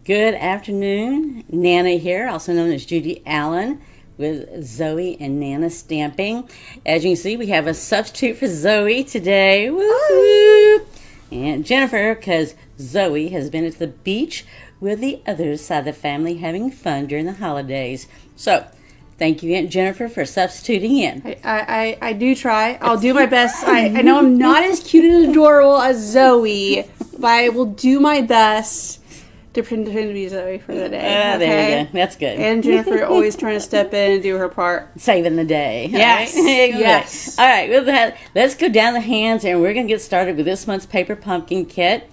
Good afternoon, Nana here, also known as Judy Allen with Zoe and Nana Stamping. As you can see, we have a substitute for Zoe today. Woo-hoo! And Jennifer, because Zoe has been at the beach with the other side of the family having fun during the holidays. So, thank you, Aunt Jennifer, for substituting in. I do try. I'll do my best. I know I'm not as cute and adorable as Zoe, but I will do my best to pretend to be Zoe for the day. Okay? There you go. That's good. And Jennifer always trying to step in and do her part. Saving the day. Yes. Right? Yes. All right. With that, let's go down the hands, and we're going to get started with this month's paper pumpkin kit.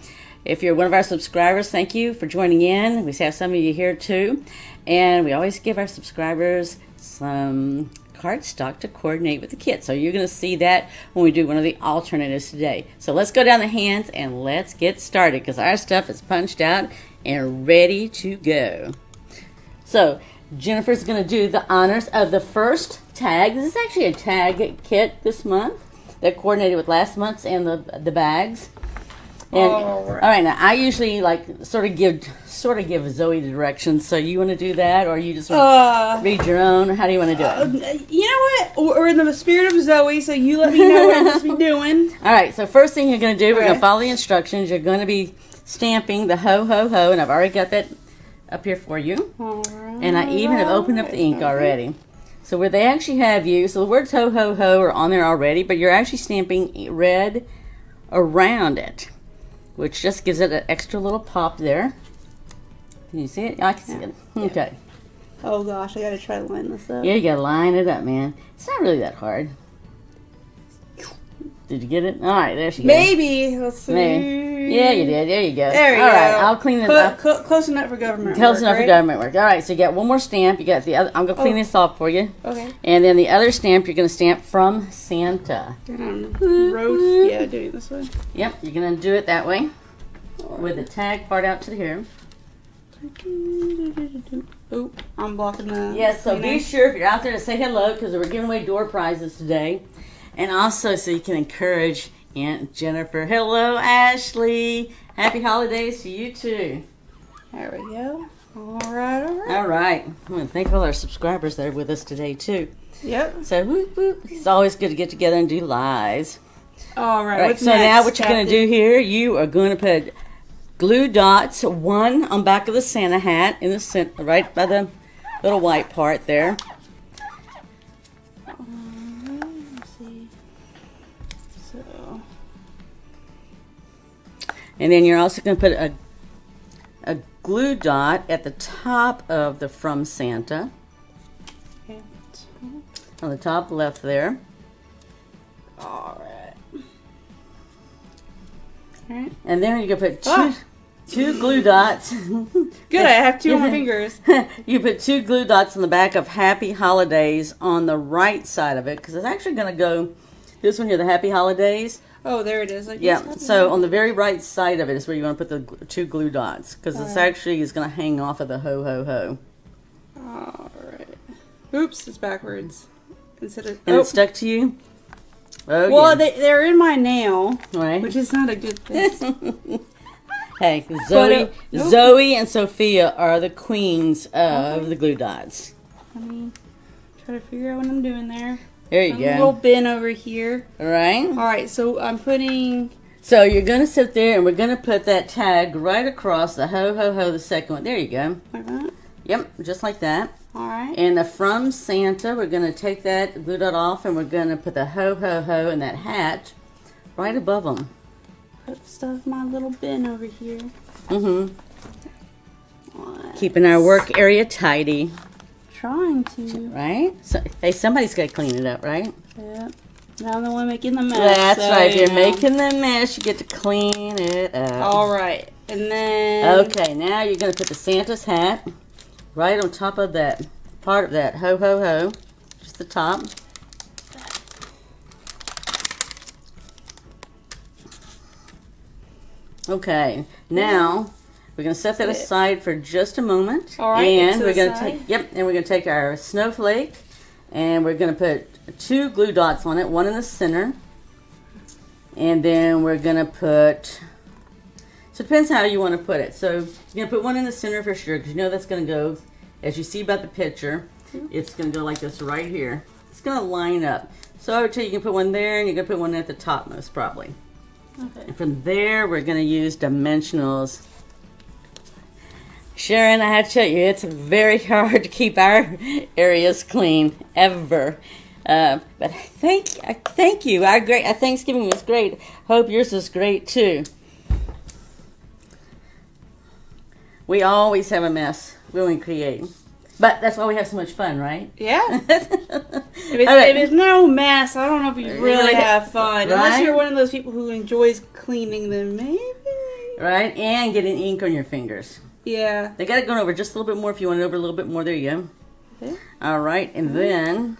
If you're one of our subscribers, thank you for joining in. We have some of you here too. And we always give our subscribers some cardstock to coordinate with the kit. So you're going to see that when we do one of the alternatives today. So let's go down the hands and let's get started because our stuff is punched out and ready to go. So Jennifer's going to do the honors of the first tag. This is actually a tag kit this month that coordinated with last month's and the bags. And, all right, now I usually sort of give Zoe the directions. So you want to do that, or you just want to read your own? How do you want to do it? You know what? We're in the spirit of Zoe, so you let me know what I'm supposed to be doing. All right. So first thing you're going to do, we're going to follow the instructions. You're going to be stamping the ho ho ho, and I've already got that up here for you. And I even have opened up the ink already. So where they actually have you, so the words ho ho ho are on there already, but you're actually stamping red around it, which just gives it an extra little pop there. Can you see it? I can see it. Okay. Oh gosh, I gotta try to line this up. Yeah, you gotta line it up, man. It's not really that hard. Did you get it? All right, there she goes. Maybe. Let's see. Maybe. Yeah, you did. There you go. There you go. All right, I'll clean this up. Close enough for government work. Close enough for government work. All right, so you got one more stamp. You got the other. I'm gonna clean this off for you. Okay. And then the other stamp, you're gonna stamp from Santa. Yeah, do it this way. Yep, you're gonna do it that way, with the tag part out to here. Oh, I'm blocking the. Yes, so be sure if you're out there to say hello because we're giving away door prizes today, and also so you can encourage Aunt Jennifer. Hello, Ashley. Happy holidays to you too. There we go. All right. All right. I want to thank all our subscribers that are with us today too. Yep. So whoop, whoop. It's always good to get together and do lives. All right. All right. What's so next, now what you're Captain? going to do here, you are going to put glue dots, one on back of the Santa hat in the center, right by the little white part there. Let's see. So. And then you're also going to put a glue dot at the top of the From Santa. Okay. On the top left there. All right. All right. And then you're going to put two glue dots. Good, I have two on my fingers. You put two glue dots on the back of Happy Holidays on the right side of it because it's actually going to go, this one here, the Happy Holidays. Oh, there it is. Yeah, so on the very right side of it is where you want to put the two glue dots because this actually is going to hang off of the ho ho ho. All right. Oops, it's backwards. Instead of, And it's stuck to you? Oh, well, yeah. they're in my nail, Right. which is not a good thing. Hey, Zoe and Sophia are the queens of the glue dots. Let me try to figure out what I'm doing there. There you A go. little bin over here. All right. All right, so I'm putting. So you're going to sit there and we're going to put that tag right across the ho ho ho, the second one. There you go. Like that. Yep, just like that. All right. And the From Santa, we're going to take that glue dot off and we're going to put the ho ho ho in that hat right above them. Put stuff in my little bin over here. Mm-hmm. Keeping our work area tidy. Trying to. Right? So, hey, somebody's got to clean it up, right? Yeah. Now I'm the one making the mess. That's so, right. If you're know. making the mess, you get to clean it up. All right. And then. Okay, now you're going to put the Santa's hat right on top of that part of that ho ho ho. Just the top. Okay, now we're going to set that aside for just a moment. All right, and we're going to take our snowflake and we're going to put two glue dots on it, one in the center. And then we're going to put So it depends how you want to put it. So you're going to put one in the center for sure, because you know that's going to go, as you see about the picture, it's going to go like this right here. It's going to line up. So I would tell you can put one there, and you're going to put one at the top most probably. Okay. And from there, we're going to use dimensionals. Sharon, I have to tell you, it's very hard to keep our areas clean, ever. But thank you. Our Thanksgiving was great. Hope yours is great too. We always have a mess when we create. But that's why we have so much fun, right? Yeah. If it's no mess, I don't know if you really have fun. Right? Unless you're one of those people who enjoys cleaning them, maybe. Right? And getting ink on your fingers. Yeah. They got it going over just a little bit more if you want it over a little bit more. There you go. Okay. All right. And then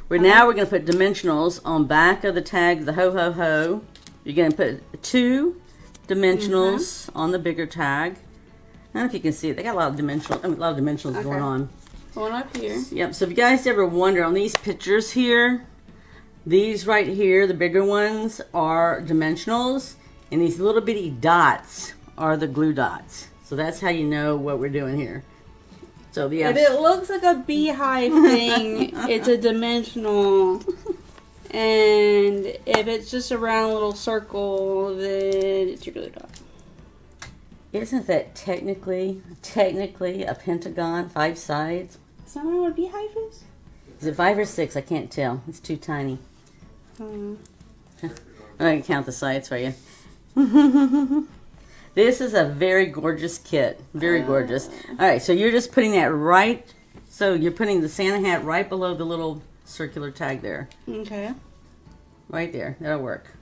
we're going to put dimensionals on back of the tag, the ho, ho, ho. You're going to put 2 dimensionals on the bigger tag. I don't know if you can see it. They got a lot of dimensionals going on. Going up here. Yep. So if you guys ever wonder on these pictures here, these right here, the bigger ones are dimensionals, and these little bitty dots are the glue dots. So that's how you know what we're doing here. So yeah. If it looks like a beehive thing, it's a dimensional. And if it's just a round little circle, then it's your glue dot. Isn't that technically a pentagon, 5 sides? Is that what a beehive is? Is it 5 or 6? I can't tell. It's too tiny. I can count the sides for you. This is a very gorgeous kit. Very gorgeous. All right, so you're just putting that right. So you're putting the Santa hat right below the little circular tag there. Okay. Right there. That'll work.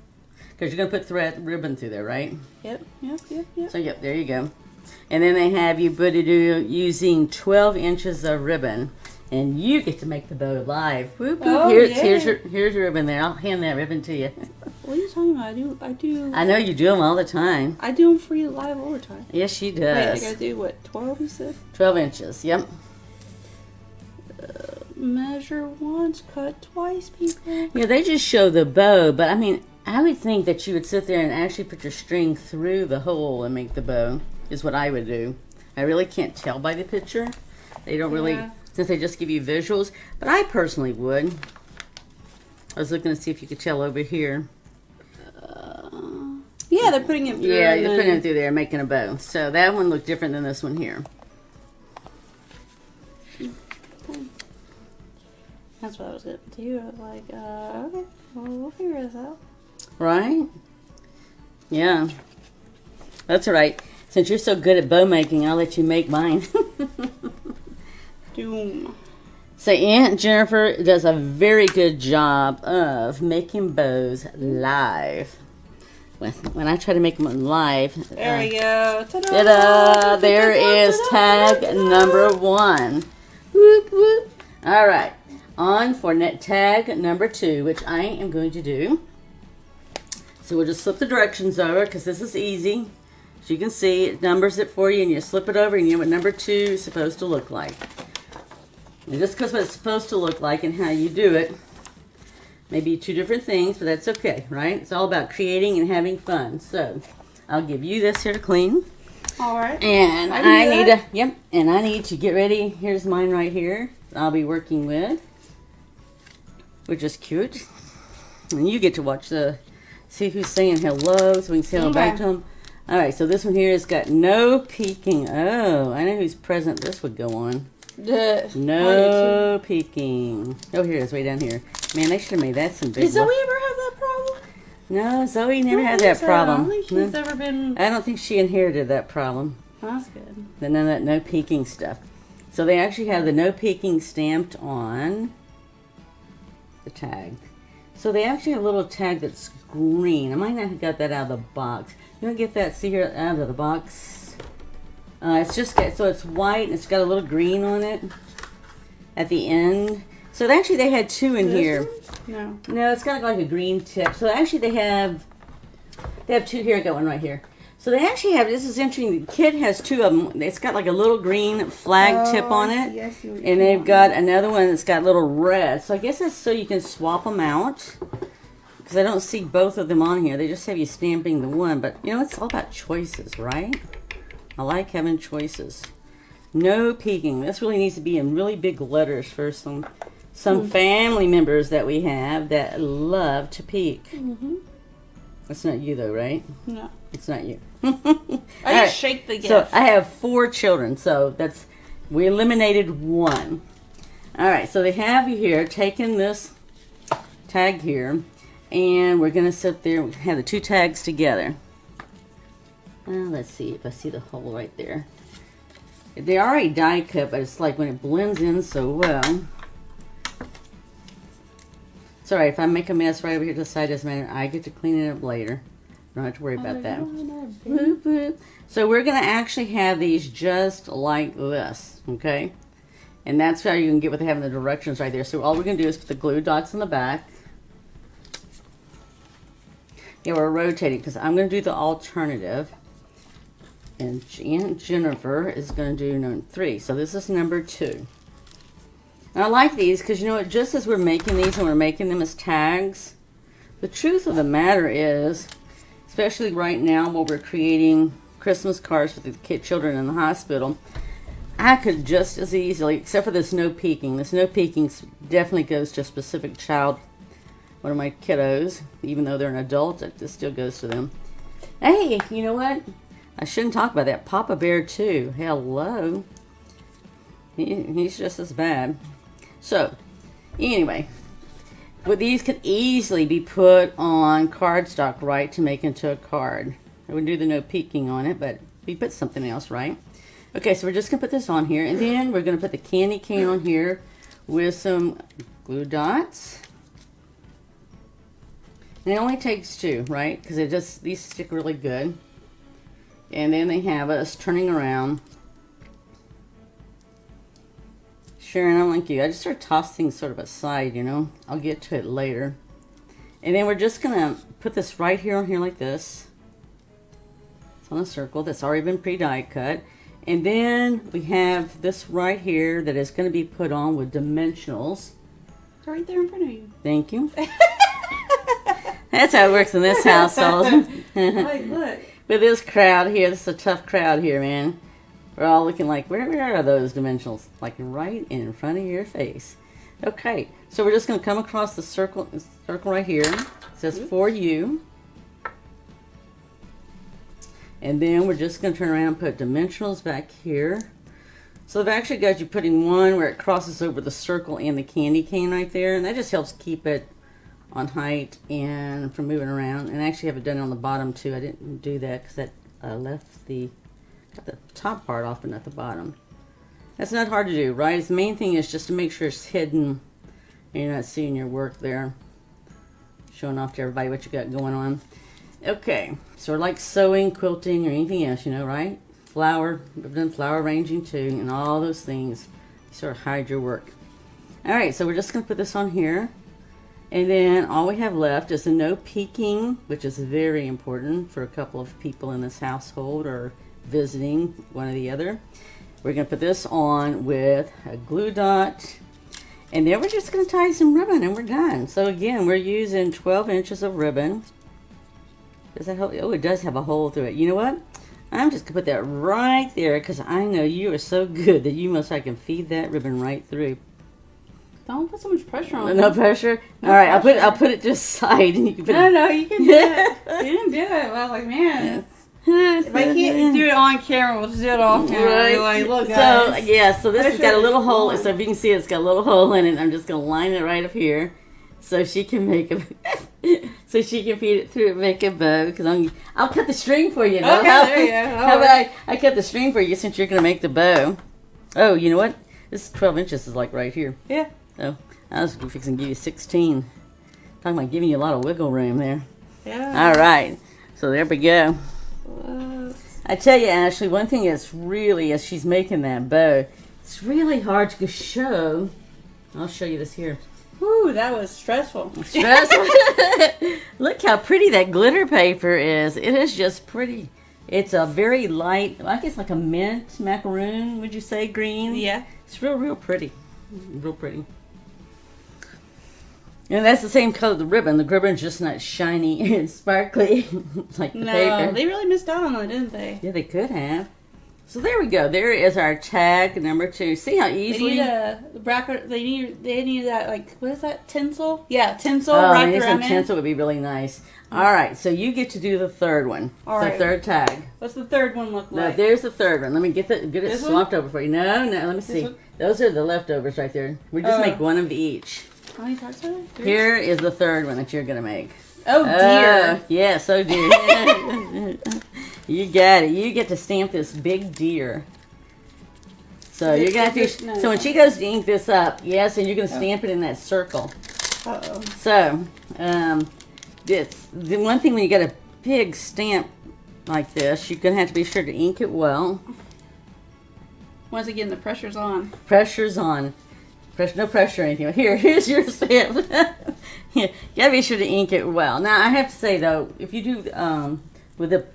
Because you're going to put ribbon through there, right? Yep. So, yep, there you go. And then they have you put it using 12 inches of ribbon. And you get to make the bow live. Whoop, whoop. Oh, Here's your ribbon there. I'll hand that ribbon to you. What are you talking about? I do. I know you do them all the time. I do them for you live all the time. Yes, she does. Wait, I gotta do what, 12 you said? 12 inches, yep. Measure once, cut twice, people. Yeah, they just show the bow, but I mean, I would think that you would sit there and actually put your string through the hole and make the bow, is what I would do. I really can't tell by the picture. They don't really, since they just give you visuals, but I personally would. I was looking to see if you could tell over here. Yeah, they're putting it through. Yeah, you're putting it through there, making a bow. So that one looked different than this one here. That's what I was going to do. I was like, okay, well, we'll figure this out. Right? Yeah. That's all right. Since you're so good at bow making, I'll let you make mine. Doom. So Aunt Jennifer does a very good job of making bows live. When I try to make them live. There we go. Ta-da! Ta-da! There is tag number 1. Whoop, whoop. All right. On for tag number 2, which I am going to do. So we'll just slip the directions over because this is easy. As you can see, it numbers it for you, and you slip it over, and you know what number 2 is supposed to look like. And just because what it's supposed to look like and how you do it may be 2 different things, but that's okay, right? It's all about creating and having fun. So I'll give you this here to clean. All right. And I need to get ready. Here's mine right here. I'll be working with, which is cute. And you get to watch see who's saying hello, so we can say hello back to them. All right, so this one here has got no peeking. Oh, I know whose present this would go on. No peeking. Oh, here it is, way down here. Man, they should have made that some big. Did Zoe ever have that problem? No, Zoe never had that problem. I don't think she's ever been. I don't think she inherited that problem. That's good. None of that no peeking stuff. So they actually have the no peeking stamped on the tag. So they actually have a little tag that's green. I might not have got that out of the box. You don't get that, see here, out of the box. It's just got, so it's white and it's got a little green on it at the end. So actually they had 2 in here. No. No, it's got like a green tip. So actually they have 2 here. I got one right here. So they actually have, this is interesting, the kit has 2 of them. It's got like a little green flag tip on it. Yes, and they've got another one that's got little red. So I guess that's so you can swap them out. because I don't see both of them on here. They just have you stamping the one, but you know, it's all about choices, right? I like having choices. No peeking. This really needs to be in really big letters for some family members that we have that love to peek. That's not you though, right? No. It's not you. I just shake the gift. So I have 4 children, so we eliminated 1. All right, so they have you here taking this tag here, and we're gonna sit there and have the 2 tags together. Let's see if I see the hole right there. They already die cut, but it's like when it blends in so well. It's all right. If I make a mess right over here to the side, doesn't matter. I get to clean it up later. Don't have to worry about that. So we're going to actually have these just like this, okay? And that's how you can get what they have in the directions right there. So all we're going to do is put the glue dots on the back. Yeah, we're rotating because I'm going to do the alternative. And Aunt Jennifer is going to do number 3. So this is number 2. And I like these because, you know what, just as we're making these and we're making them as tags, the truth of the matter is, especially right now while we're creating Christmas cards for the children in the hospital, I could just as easily, except for this no peeking. This no peeking definitely goes to a specific child, one of my kiddos. Even though they're an adult, it still goes to them. Hey, you know what? I shouldn't talk about that. Papa Bear, too. Hello. He's just as bad. So, anyway, well, these could easily be put on cardstock, right, to make into a card. I wouldn't do the no peeking on it, but we put something else, right? Okay, so we're just going to put this on here, and then we're going to put the candy cane on here with some glue dots. And it only takes 2, right? Because these stick really good. And then they have us turning around. Sharon, I'm like you. I just sort of toss things sort of aside, you know. I'll get to it later. And then we're just going to put this right here on here like this. It's on a circle that's already been pre-die cut. And then we have this right here that is going to be put on with dimensionals. It's right there in front of you. Thank you. That's how it works in this household. Like, look. With this crowd here, this is a tough crowd here, man. We're all looking like, where are those dimensionals? Like right in front of your face. Okay, so we're just going to come across the circle right here. It says for you. And then we're just going to turn around and put dimensionals back here. So I've actually got you putting one where it crosses over the circle and the candy cane right there. And that just helps keep it on height and from moving around. And I actually have it done on the bottom too. I didn't do that because that got the top part off but not the bottom. That's not hard to do, right? The main thing is just to make sure it's hidden and you're not seeing your work there. Showing off to everybody what you got going on. Okay, so we're like sewing, quilting, or anything else, you know, right? Flower, we've done flower arranging too, and all those things. You sort of hide your work. Alright, so we're just going to put this on here. And then all we have left is the no peeking, which is very important for a couple of people in this household or visiting one or the other. We're going to put this on with a glue dot. And then we're just going to tie some ribbon and we're done. So again, we're using 12 inches of ribbon. Does that help? Oh, it does have a hole through it. You know what? I'm just going to put that right there because I know you are so good that you must I can feed that ribbon right through. Don't put so much pressure on it. No pressure? No All right, pressure. I'll put it to the side and you can put No, you can do it. You didn't do it. I was like, man. If I can't do it on camera, we'll just do it off camera. Right. Like, look, So guys. yeah, so this has got a little hole. Pressure. So if you can see, it's got a little hole in it. I'm just gonna line it right up here, so she can make a, so she can feed it through and make a bow. Because I'll cut the string for you. Okay, there you go. How about I cut the string for you since you're gonna make the bow? Oh, you know what? This 12 inches is like right here. Yeah. So I was fixing to give you 16. Talking about giving you a lot of wiggle room there. Yeah. All right. So there we go. I tell you, Ashley, one thing that's really, as she's making that bow, it's really hard to show. I'll show you this here. Whew, that was stressful. Stressful. Look how pretty that glitter paper is. It is just pretty. It's a very light, I guess like a mint macaroon, would you say, green? Yeah. It's real pretty. Real pretty. And that's the same color of the ribbon. The ribbon's just not shiny and sparkly like the paper. They really missed out on it, didn't they? Yeah, they could have. So there we go. There is our tag number 2. See how easily... They need that, like, what is that, tinsel? Yeah, tinsel wrapped around it. Some tinsel would be really nice. All right, so you get to do the third one. All the right. third tag. What's the third one look like? No, there's the third one. Let me get it This swapped over for you. No, let me see. one? Those are the leftovers right there. We just make one of each. How many tags are there? 3? Here is the third one that you're going to make. Oh, dear. Yes, oh dear. You got it. You get to stamp this big deer. So you're gonna have to. So when she goes to ink this up, yes, and you're gonna stamp it in that circle. Uh-oh. So, the one thing when you get a big stamp like this, you're gonna have to be sure to ink it well. Once again, the pressure's on. Pressure's on. No pressure or anything. Here's your stamp. You gotta be sure to ink it well. Now I have to say though, if you do with the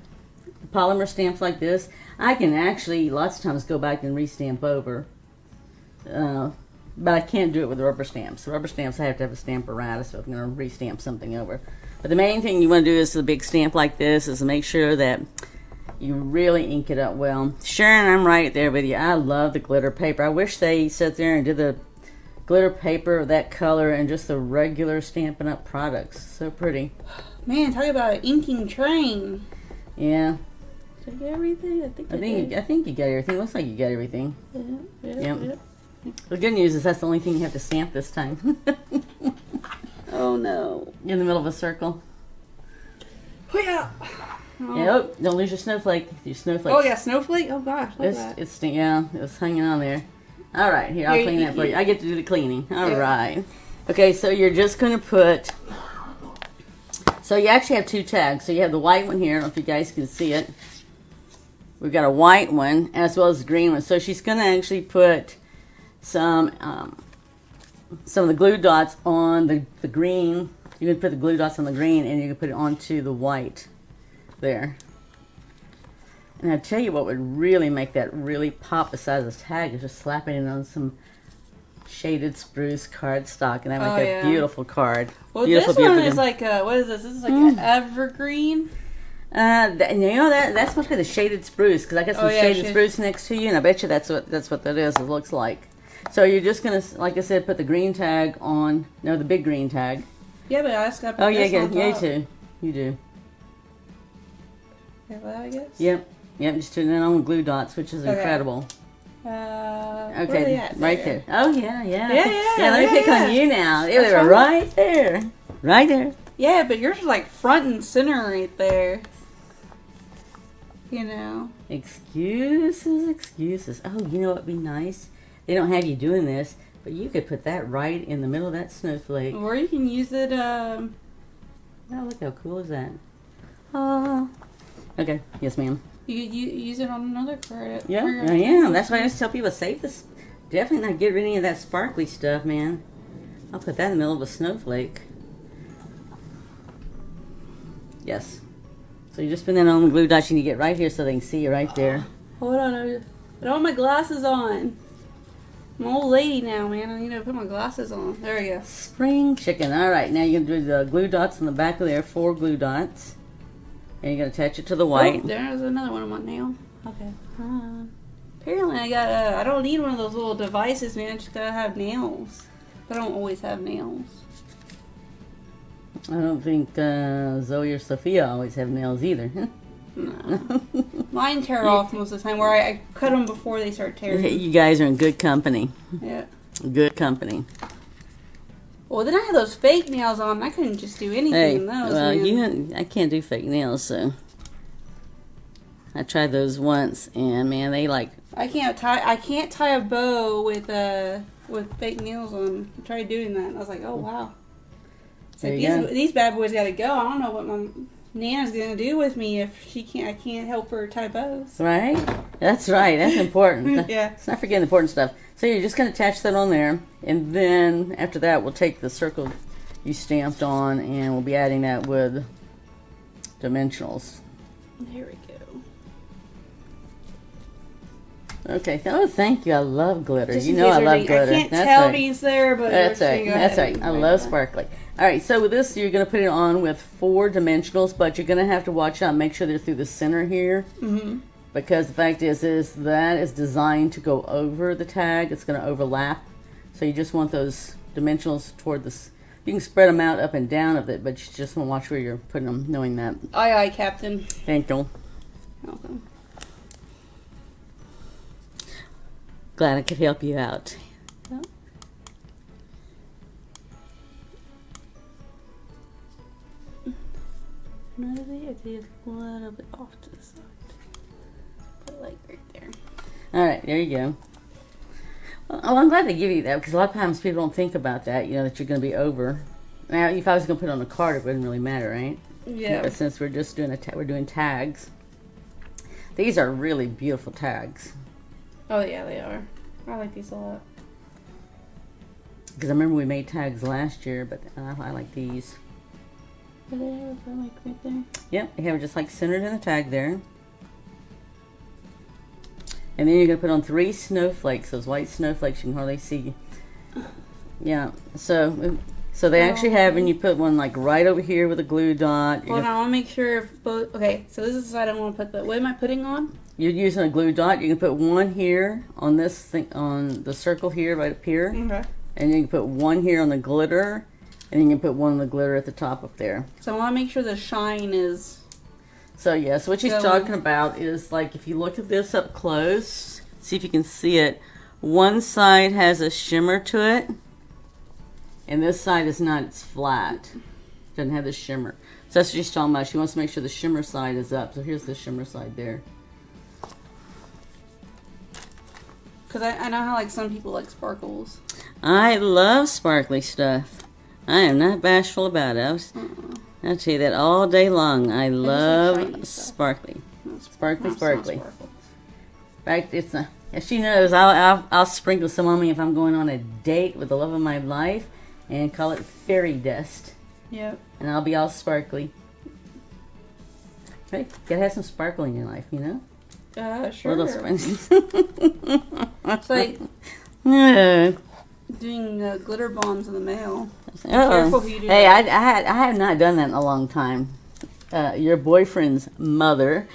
polymer stamps like this, I can actually lots of times go back and restamp over. But I can't do it with rubber stamps. Rubber stamps, I have to have a stamp apparatus, so I'm going to restamp something over. But the main thing you want to do is a big stamp like this is to make sure that you really ink it up well. Sharon, I'm right there with you. I love the glitter paper. I wish they sat there and did the glitter paper of that color and just the regular Stampin' Up! Products. So pretty. Man, talk about an inking train. Yeah. Did I get everything? I think you got everything. Looks like you got everything. Yep. The good news is that's the only thing you have to stamp this time. Oh no. In the middle of a circle. Oh yeah. Oh. Yep. Don't lose your snowflake. Your snowflake. Oh yeah, snowflake. Oh gosh, look at that. It's hanging on there. All right, here I'll clean that for you. I get to do the cleaning. All right. Okay, so you're just going to put. So you actually have 2 tags. So you have the white one here. I don't know if you guys can see it. We've got a white one as well as a green one. So she's going to actually put some of the glue dots on the green. You can put the glue dots on the green and you can put it onto the white there. And I'll tell you what would really make that really pop beside this tag is just slapping it on some shaded spruce cardstock, and that would make a beautiful card. Well, beautiful, this one is like what is this? This is like an evergreen. That's mostly the shaded spruce because I got some shaded spruce next to you, and I bet you that's what that is. It looks like. So you're just gonna, like I said, put the green tag on. No, the big green tag. Yeah, but I just got to put this on top. You too. You do. Like that, I guess. Yep. Just turn it on glue dots, which is incredible. Where are they at? Right there. Oh yeah. Yeah. Let me pick on you now. They were right there. Right there. Yeah, but yours is like front and center right there. You know. Excuses. Oh, you know what'd be nice? They don't have you doing this, but you could put that right in the middle of that snowflake. Or you can use it. Oh, look how cool is that? Okay. Yes, ma'am. You could use it on another card. Yeah. That's why I just tell people save this. Definitely not get rid of any of that sparkly stuff, man. I'll put that in the middle of a snowflake. Yes. So you just put that on the glue dots. You need to get right here so they can see you right there. Hold on. I don't have my glasses on. I'm an old lady now, man. I need to put my glasses on. There we go. Spring chicken. All right. Now you're going to do the glue dots on the back of there. 4 glue dots. And you're going to attach it to the white. Oh, there's another one on my nail. Okay. Apparently I don't need one of those little devices, man. I just gotta have nails. I don't always have nails. I don't think Zoe or Sophia always have nails either. No. Mine tear off most of the time, where I cut them before they start tearing. You guys are in good company. Yeah. Good company. Well, then I had those fake nails on. I couldn't just do anything in those. Well, I can't do fake nails, so I tried those once, and man, they like. I can't tie a bow with fake nails on. I tried doing that, and I was like, oh wow. It's like these bad boys got to go. I don't know what my Nana's gonna do with me if I can't help her tie bows. Right. That's right. That's important. Yeah. Let's not forget the important stuff. So you're just gonna attach that on there, and then after that, we'll take the circle you stamped on, and we'll be adding that with dimensionals. There we go. Okay. Oh, thank you. I love glitter. Just You in know case I love everybody- glitter. I can't That's tell right. these there, but That's we're just right. gonna go That's ahead right. and I write love that. sparkly. All right. So with this, you're going to put it on with 4 dimensionals, but you're going to have to watch out and make sure they're through the center here. Mm-hmm. Because the fact is that is designed to go over the tag. It's going to overlap. So you just want those dimensionals toward this. You can spread them out up and down of it, but you just want to watch where you're putting them, knowing that. Aye, aye, Captain. Thank you. Okay. Glad I could help you out. Yep. Maybe I did a little bit off to the side. Put it like right there. All right, there you go. Well, I'm glad they give you that because a lot of times people don't think about that, you know, that you're going to be over. Now, if I was going to put it on a card, it wouldn't really matter, right? Yeah. But since we're just doing we're doing tags. These are really beautiful tags. Oh yeah, they are. I like these a lot. Because I remember we made tags last year, but I like these. Are they ever like right there? Yep, they have it just like centered in the tag there. And then you're going to put on 3 snowflakes, those white snowflakes you can hardly see. Yeah, so they actually have, and you put one like right over here with a glue dot. Hold on, I want to make sure if both. Okay, so this is the side I want to put the. What am I putting on? You're using a glue dot. You can put one here on this thing, on the circle here, right up here. Okay. And then you can put one here on the glitter, and you can put one on the glitter at the top up there. So I want to make sure the shine is. So yes, what she's talking about is like if you look at this up close, see if you can see it. One side has a shimmer to it, and this side is not. It's flat. Doesn't have the shimmer. So that's what she's talking about. She wants to make sure the shimmer side is up. So here's the shimmer side there. Because I know how like some people like sparkles. I love sparkly stuff. I am not bashful about it. I'll tell you that all day long. I love sparkly. Sparkly. In fact, it's a, as she knows, I'll sprinkle some on me if I'm going on a date with the love of my life and call it fairy dust. Yep. And I'll be all sparkly. Right? Gotta have some sparkle in your life, you know? Sure. Little sprinkles. It's like Yeah. doing glitter bombs in the mail. Be Uh-oh. careful who you do Hey, that. I have not done that in a long time. Your boyfriend's mother,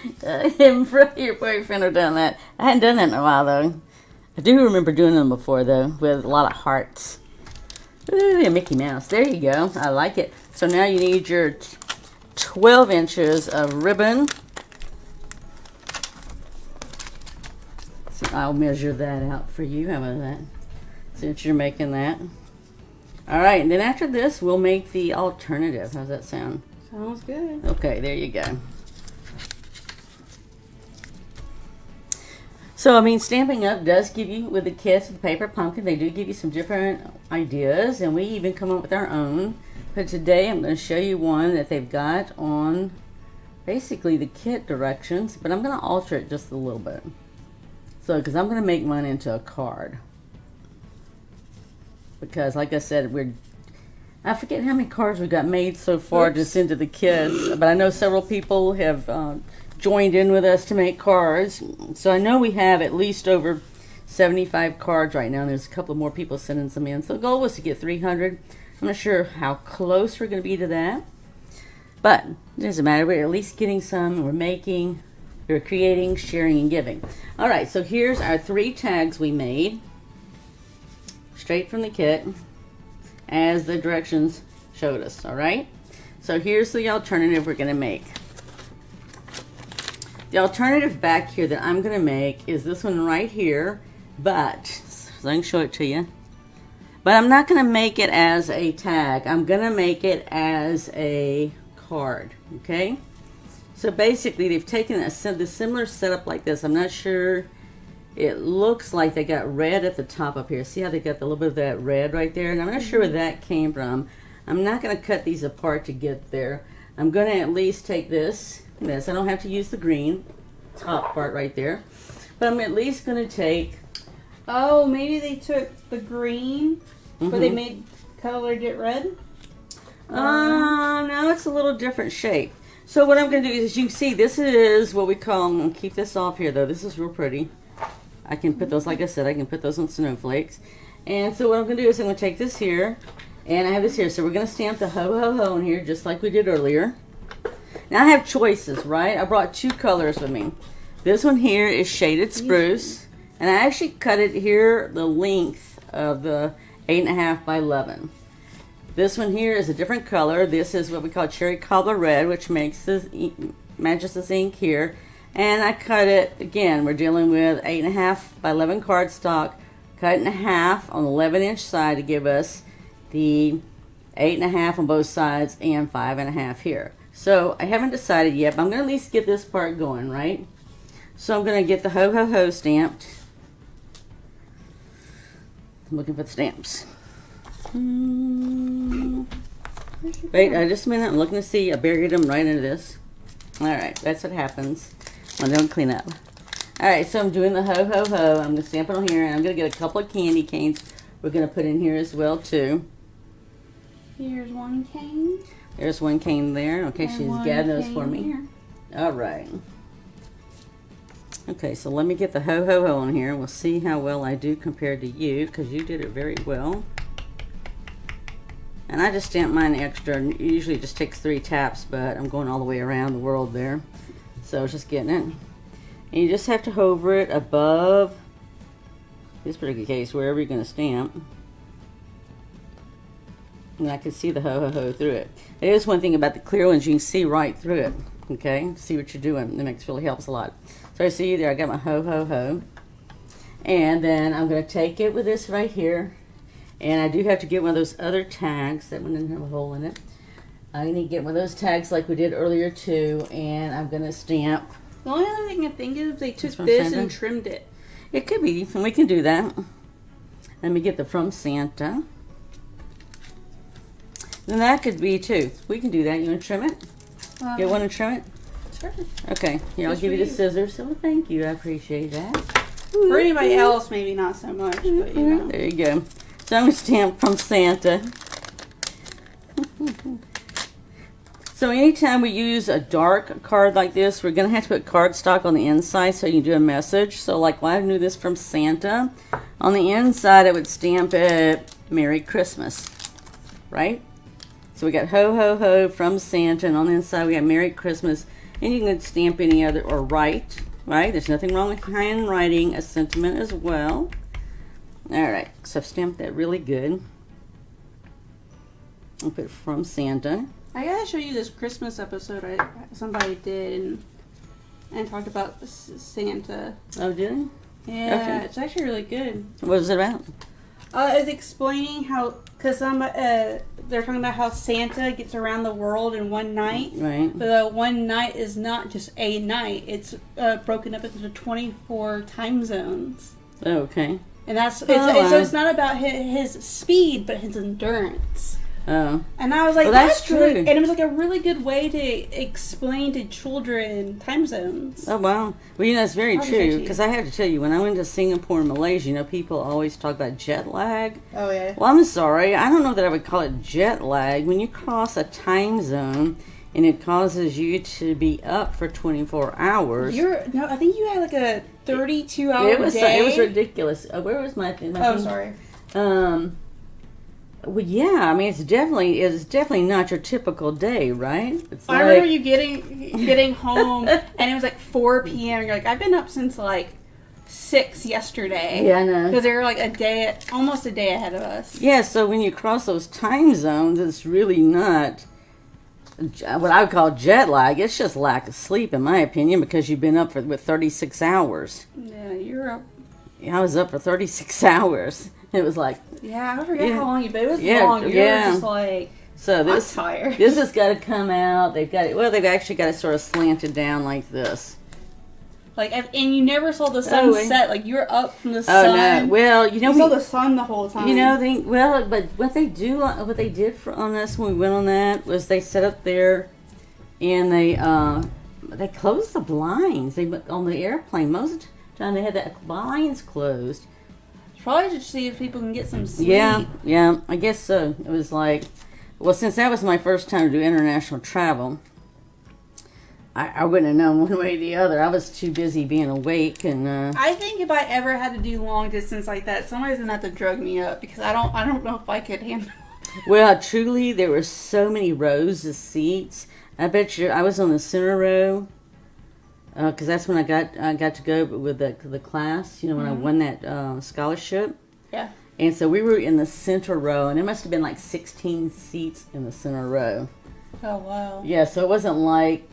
him from your boyfriend have done that. I hadn't done that in a while though. I do remember doing them before though, with a lot of hearts. Ooh, Mickey Mouse. There you go. I like it. So now you need your 12 inches of ribbon. So I'll measure that out for you. How about that? Since you're making that. All right, and then after this, we'll make the alternative. How's that sound? Sounds good. Okay, there you go. So, I mean, Stamping Up does give you, with the kits, the paper pumpkin, they do give you some different ideas, and we even come up with our own. But today, I'm going to show you one that they've got on basically the kit directions, but I'm going to alter it just a little bit. So, because I'm going to make mine into a card. Because, like I said, I forget how many cards we got made so far just into the kits, but I know several people have joined in with us to make cards. So I know we have at least over 75 cards right now, and there's a couple more people sending some in. So the goal was to get 300. I'm not sure how close we're going to be to that, but it doesn't matter. We're at least getting some, and we're creating, sharing, and giving. All right, so here's our 3 tags we made, straight from the kit, as the directions showed us. All right, so here's the alternative we're going to make. The alternative back here that I'm going to make is this one right here, but so I can show it to you. But I'm not going to make it as a tag. I'm going to make it as a card. Okay. So basically, they've taken the similar setup like this. I'm not sure. It looks like they got red at the top up here. See how they got a little bit of that red right there? And I'm not sure where that came from. I'm not going to cut these apart to get there. I'm going to at least take this. I don't have to use the green top part right there. But I'm at least going to take... Oh, maybe they took the green, but they colored it red? No, it's a little different shape. So what I'm going to do is, you can see, this is what we call... I'm going to keep this off here, though. This is real pretty. I can put those, like I said, I can put those on snowflakes. And so what I'm going to do is I'm going to take this here, and I have this here. So we're going to stamp the ho, ho, ho in here just like we did earlier. Now I have choices, right? I brought 2 colors with me. This one here is Shaded Spruce, and I actually cut it here the length of the 8.5 by 11. This one here is a different color. This is what we call Cherry Cobbler Red, which makes this matches this ink here. And I cut it, again, we're dealing with 8.5 by 11 cardstock, cut in half on the 11-inch side to give us the 8.5 on both sides and 5.5 here. So I haven't decided yet, but I'm going to at least get this part going, right? So I'm going to get the ho, ho, ho stamped. I'm looking for the stamps. Wait, just a minute. I'm looking to see. I buried them right into this. Alright, that's what happens when they don't clean up. Alright, so I'm doing the ho, ho, ho. I'm going to stamp it on here, and I'm going to get a couple of candy canes we're going to put in here as well, too. Here's one cane. There's one cane there. Okay, and she's gathering those for me. Here. Alright. Okay, so let me get the ho, ho, ho on here, and we'll see how well I do compared to you, because you did it very well. And I just stamped mine extra. Usually it just takes 3 taps, but I'm going all the way around the world there. So I was just getting it. And you just have to hover it above this particular case, wherever you're going to stamp. And I can see the ho, ho, ho through it. There is one thing about the clear ones, you can see right through it. Okay, see what you're doing. It really helps a lot. So I see there, I got my ho, ho, ho. And then I'm going to take it with this right here. And I do have to get one of those other tags. That one didn't have a hole in it. I need to get one of those tags like we did earlier too. And I'm going to stamp. The only other thing I think is they took this and trimmed it. It could be, and we can do that. Let me get the From Santa. Then that could be too. We can do that. You want to trim it? Get one and trim it? Sure. Okay. Here, I'll give you the scissors. So thank you. I appreciate that. For anybody else, maybe not so much, but you know. There you go. So I'm going to stamp From Santa. So anytime we use a dark card like this, we're going to have to put cardstock on the inside so you can do a message. So like when I knew this From Santa, on the inside I would stamp it Merry Christmas, right? So we got ho, ho, ho from Santa, and on the inside we got Merry Christmas. And you can stamp any other, or write, right? There's nothing wrong with handwriting a sentiment as well. Alright, so I've stamped that really good. I'll put From Santa. I gotta show you this Christmas episode somebody did and talked about Santa. Oh, did it? Yeah, okay. It's actually really good. What was it about? It's explaining how, because they're talking about how Santa gets around the world in one night. Right. But one night is not just a night. It's broken up into 24 time zones. Oh, okay. And that's so it's not about his speed, but his endurance. Oh. And I was like, well, that's true. Really, and it was like a really good way to explain to children time zones. Oh, wow. Well, you know, that's very true. Because I have to tell you, when I went to Singapore and Malaysia, you know, people always talk about jet lag. Oh, yeah. Well, I'm sorry. I don't know that I would call it jet lag. When you cross a time zone and it causes you to be up for 24 hours. I think you had like a 32-hour day. It was ridiculous. Where was my thing? Sorry. Well, yeah. I mean, it's definitely not your typical day, right? It's I remember you getting home, and it was like 4 p.m. And you're like, I've been up since like 6 yesterday. Yeah, I know. Because they were like almost a day ahead of us. Yeah. So when you cross those time zones, it's really not what I would call jet lag. It's just lack of sleep, in my opinion, because you've been up with 36 hours. Yeah, you're up. Yeah, I was up for 36 hours. It was like... Yeah, I forget how long you've been. It was long. You were just like... So this, I'm tired. This has got to come out. They've got it. Well, they've actually got it sort of slanted down like this. Like, and you never saw the sun set. Like, you were up from the sun. Oh no! Well, you know, you saw the sun the whole time. You know, but what they did on us when we went on that was they set up there, and they closed the blinds. They on the airplane most of the time they had the blinds closed. Probably just to see if people can get some sleep. Yeah, I guess so. It was like, well, since that was my first time to do international travel, I wouldn't have known one way or the other. I was too busy being awake, and I think if I ever had to do long distance like that, somebody's gonna have to drug me up because I don't know if I could handle. Well, truly, there were so many rows of seats. I bet you I was on the center row because that's when I got to go with the class. You know, when I won that scholarship. Yeah. And so we were in the center row, and there must have been like 16 seats in the center row. Oh wow. Yeah, so it wasn't like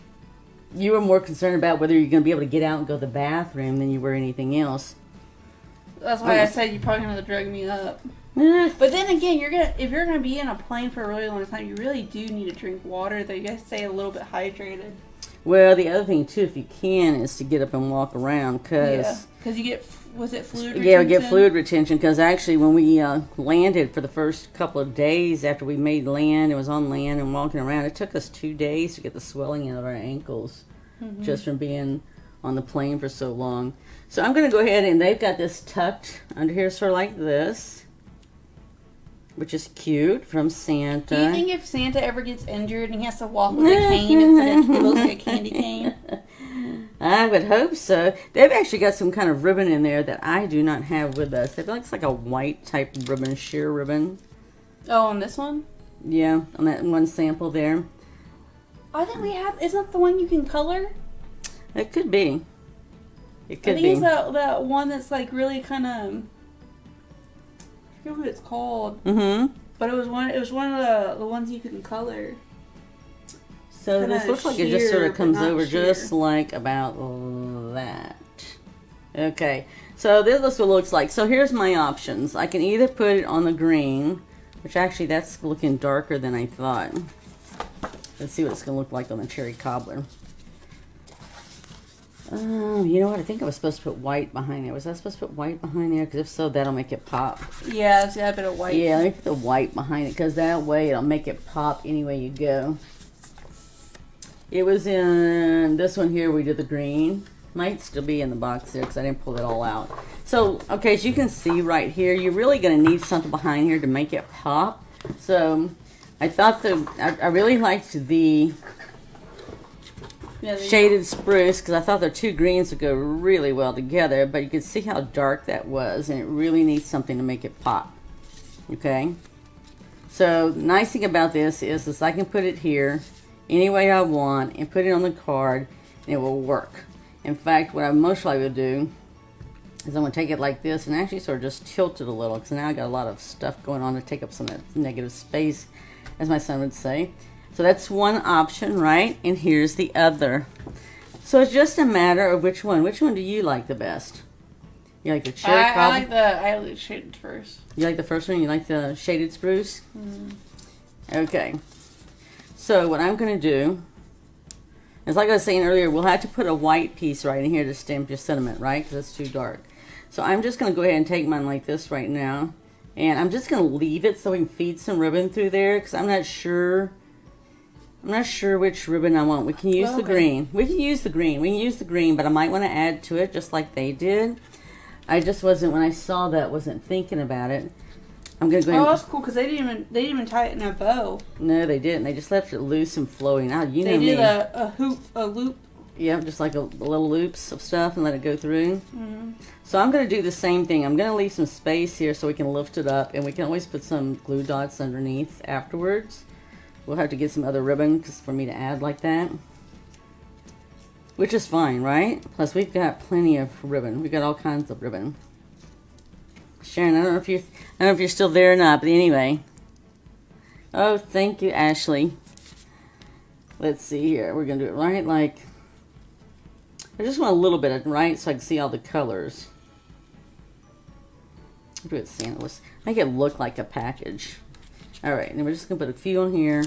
you were more concerned about whether you're going to be able to get out and go to the bathroom than you were anything else. That's why I said you're probably gonna drug me up. Eh. But then again, if you're gonna be in a plane for a really long time, you really do need to drink water. Though you gotta stay a little bit hydrated. Well, the other thing too, if you can, is to get up and walk around because you get fluid retention. Yeah, we get fluid retention because actually when we landed for the first couple of days after we made land and was on land and walking around, it took us 2 days to get the swelling out of our ankles just from being on the plane for so long. So I'm going to go ahead and they've got this tucked under here sort of like this, which is cute, from Santa. Do you think if Santa ever gets injured and he has to walk with a cane instead of it looks like a candy cane? I would hope so. They've actually got some kind of ribbon in there that I do not have with us. It looks like a white type ribbon, sheer ribbon. Oh, on this one? Yeah, on that one sample there. I think we have. Isn't that the one you can color? It could be. It could I think be. it's that one that's like really kind of. I forget what it's called. Mm-hmm. But it was one. It was one of the ones you can color. So Kinda this looks like it just sort sheer, of comes but not over sheer. just like about that. Okay, so this is what it looks like. So here's my options. I can either put it on the green, which actually that's looking darker than I thought. Let's see what it's going to look like on the cherry cobbler. You know what? I think I was supposed to put white behind there. Was I supposed to put white behind there? Because if so, that'll make it pop. Yeah, it's got a bit of white. Yeah, let me put the white behind it because that way it'll make it pop any way you go. It was in this one here. We did the green. Might still be in the box there because I didn't pull it all out. So, okay, as you can see right here, you're really going to need something behind here to make it pop. So, I thought I really liked the shaded spruce because I thought the two greens would go really well together. But you can see how dark that was, and it really needs something to make it pop. Okay? So, the nice thing about this is I can put it here any way I want and put it on the card, and it will work. In fact, what I most likely will do is I'm going to take it like this and actually sort of just tilt it a little because now I got a lot of stuff going on to take up some of that negative space, as my son would say. So that's one option, right? And here's the other. So it's just a matter of which one. Which one do you like the best? You like the cherry cobbler? I like the shaded spruce. You like the first one? You like the shaded spruce? Okay. So what I'm going to do is, like I was saying earlier, we'll have to put a white piece right in here to stamp your sentiment, right? Because it's too dark. So I'm just going to go ahead and take mine like this right now. And I'm just going to leave it so we can feed some ribbon through there because I'm not sure which ribbon I want. We can use the green. We can use the green, but I might want to add to it just like they did. I just wasn't, when I saw that, wasn't thinking about it. I'm gonna go ahead. Oh, that's cool because they didn't even tie it in a bow. No, they didn't. They just left it loose and flowing out. You know me. They did a loop. Yeah, just like a little loops of stuff and let it go through. So I'm gonna do the same thing. I'm gonna leave some space here so we can lift it up, and we can always put some glue dots underneath afterwards. We'll have to get some other ribbon for me to add like that, which is fine, right? Plus we've got plenty of ribbon. We've got all kinds of ribbon. Sharon, I don't know if you're still there or not, but anyway. Oh, thank you, Ashley. Let's see here. We're gonna do it right like. I just want a little bit of right so I can see all the colors. I'll do it Santa. Let's make it look like a package. All right, and we're just gonna put a few on here.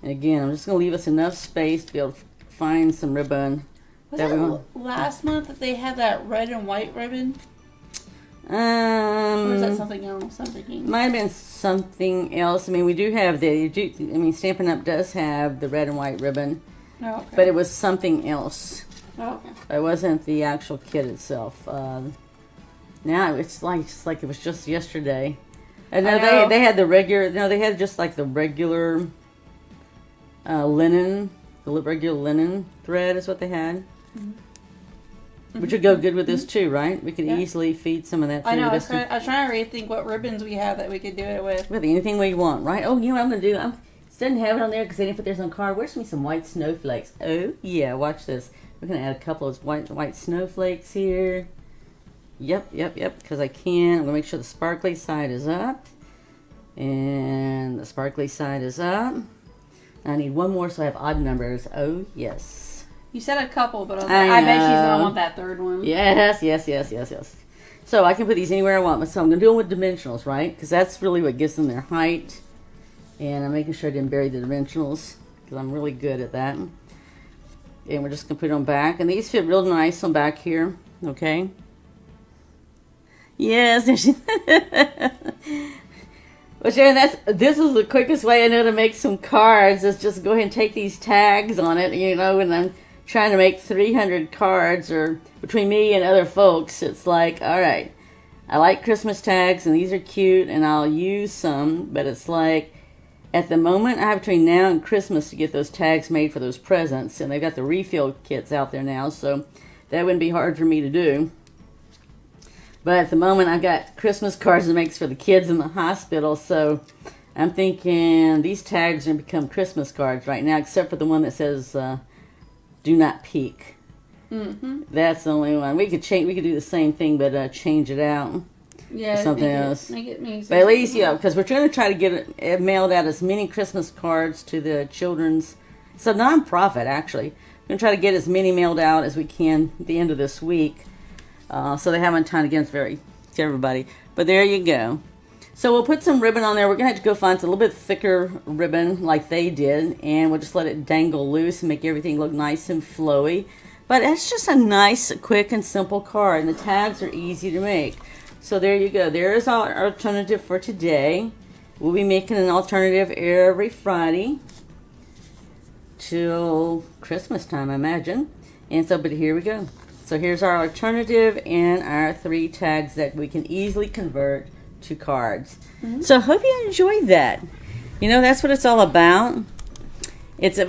And again, I'm just gonna leave us enough space to be able to find some ribbon. Was that last month that they had that red and white ribbon? Or is that something else I'm thinking? Might have been something else. I mean, we do have Stampin' Up! Does have the red and white ribbon. Oh, okay. But it was something else. Oh, okay. It wasn't the actual kit itself. Now it's like it was just yesterday. And no, they had the regular. No, they had just like the regular linen, the regular linen thread is what they had. Which would go good with this too, right? We could easily feed some of that through. I know. I was trying to rethink what ribbons we have that we could do it with. With anything we want, right? Oh, you know what I'm going to do? I didn't have it on there because they didn't put theirs on card. Where's me some white snowflakes? Oh, yeah. Watch this. We're going to add a couple of white snowflakes here. Yep. Because I can. I'm going to make sure the sparkly side is up. And the sparkly side is up. I need one more so I have odd numbers. Oh, yes. You said a couple, but I bet she's going to want that third one. Yes. So I can put these anywhere I want. So I'm going to do them with dimensionals, right? Because that's really what gives them their height. And I'm making sure I didn't bury the dimensionals because I'm really good at that. And we're just going to put them back. And these fit real nice on back here. Okay. Yes. Well, Sharon, this is the quickest way I know to make some cards is just go ahead and take these tags on it, you know, and I'm trying to make 300 cards, or between me and other folks, it's like, all right, I like Christmas tags, and these are cute, and I'll use some, but it's like, at the moment, I have between now and Christmas to get those tags made for those presents, and they've got the refill kits out there now, so that wouldn't be hard for me to do. But at the moment, I've got Christmas cards to make for the kids in the hospital, so I'm thinking these tags are going to become Christmas cards right now, except for the one that says, do not peek. That's the only one. We could do the same thing, but change it out. Yeah, something else. Make it but at least, because we're trying to try to get it mailed out as many Christmas cards to the children's. It's a non-profit, actually. We're going to try to get as many mailed out as we can at the end of this week, so they haven't time to get to everybody. But there you go. So we'll put some ribbon on there. We're going to have to go find a little bit thicker ribbon like they did, and we'll just let it dangle loose and make everything look nice and flowy. But it's just a nice, quick, and simple card, and the tags are easy to make. So there you go. There's our alternative for today. We'll be making an alternative every Friday till Christmas time, I imagine. And so, but here we go. So here's our alternative and our 3 tags that we can easily convert to cards. So I hope you enjoyed that. You know, that's what it's all about. It's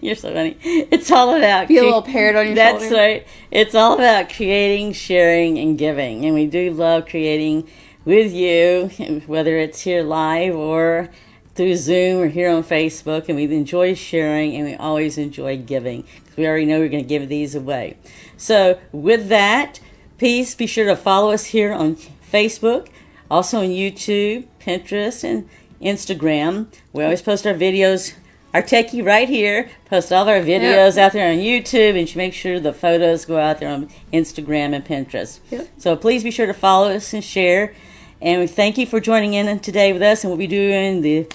you're so funny. It's all about be a little parrot on your shoulder. That's right. It's all about creating, sharing, and giving. And we do love creating with you, whether it's here live or through Zoom or here on Facebook. And we enjoy sharing, and we always enjoy giving, because we already know we're going to give these away. So with that, please be sure to follow us here on Facebook, also on YouTube, Pinterest, and Instagram. We always post our videos. Our techie right here posts all our videos out there on YouTube, and she makes sure the photos go out there on Instagram and Pinterest. So please be sure to follow us and share. And we thank you for joining in today with us, and we'll be doing the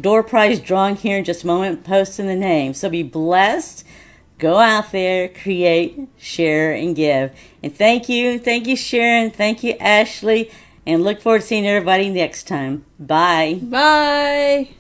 door prize drawing here in just a moment, posting the name. So be blessed. Go out there, create, share, and give. And thank you, Sharon. Thank you, Ashley. And look forward to seeing everybody next time. Bye. Bye.